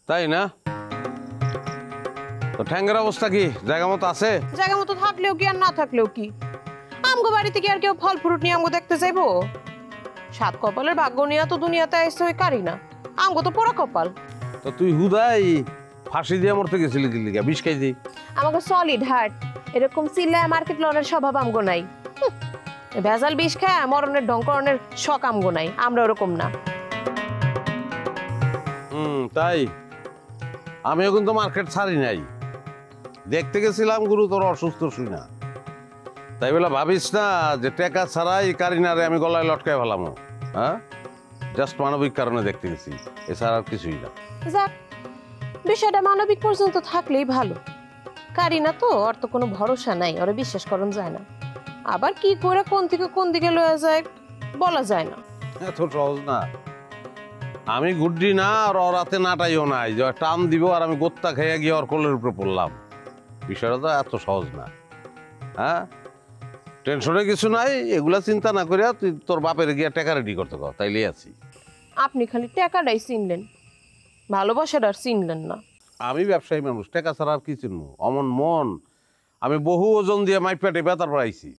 তাই না? তো ঠ্যাঙ্গের অবস্থা কি? জায়গা মতো আছে? জায়গা মতো থাকলেও কি আর না থাকলেও কি, আমগো বাড়িতে কি আর কেউ ফল ফ্রুট নিয়ে আমগো দেখতে যাইবো? সাত কপালের ভাগ্য নিয়ে তো দুনিয়াতে আইসে ওই কারি না, আমগো তো পোড়া কপাল। তো তুই হুদাই ফাঁসি দিয়ে মরতে গেছিলি কি লিগা? বিষ খাই দি। আমাকে সলিড হার্ট, এরকম চিল্লায় মার্কেট লড়ার স্বভাব আমগো নাই। ভেজাল বিষ খায় মরণের ঢঙ্করণের শখ আমগো নাই, আমরা ওরকম না। তাই আমিও কিন্তু মার্কেট ছাড়ি নাই, দেখতে গেছিলাম গুরু তোর অসুস্থ শুই না, তাই বলে ভাবিস না যে টেকা ছাড়াই কারিনারে আমি গলায় লটকায় ফেলাম। হ্যাঁ, জাস্ট মানবিক কারণে দেখতে গেছি, এছাড়া আর কিছুই না। যাক, বিষয়টা মানবিক পর্যন্ত থাকলেই ভালো। কারিনা তো ওর তো কোনো ভরসা নাই, ওরা বিশ্বাস করন যায় না। আবার কি করে কোন দিকে লয়ে যায় বলা যায় না। এত সহজ না। আমি গুড্ডি না আর ওর হাতে নাটাইও নাই যে টান দিব আর আমি গোত্তা খেয়ে গিয়ে ওর কোলের উপরে পড়লাম। বিষয়টা তো এত সহজ না। হ্যাঁ, টেনশনে কিছু নাই, এগুলা চিন্তা না করিয়া তুই তোর বাপের গিয়া টাকা রেডি করতে কর, তাইলেই আছি। আপনি খালি টাকাটাই চিনলেন, ভালোবাসাটা আর চিনলেন না। আমি ব্যবসায়ী মানুষ, টাকা ছাড়া আর কি চিনবো? অমন মন আমি বহু ওজন দিয়ে মাইপেটে বেতার পড়াইছি।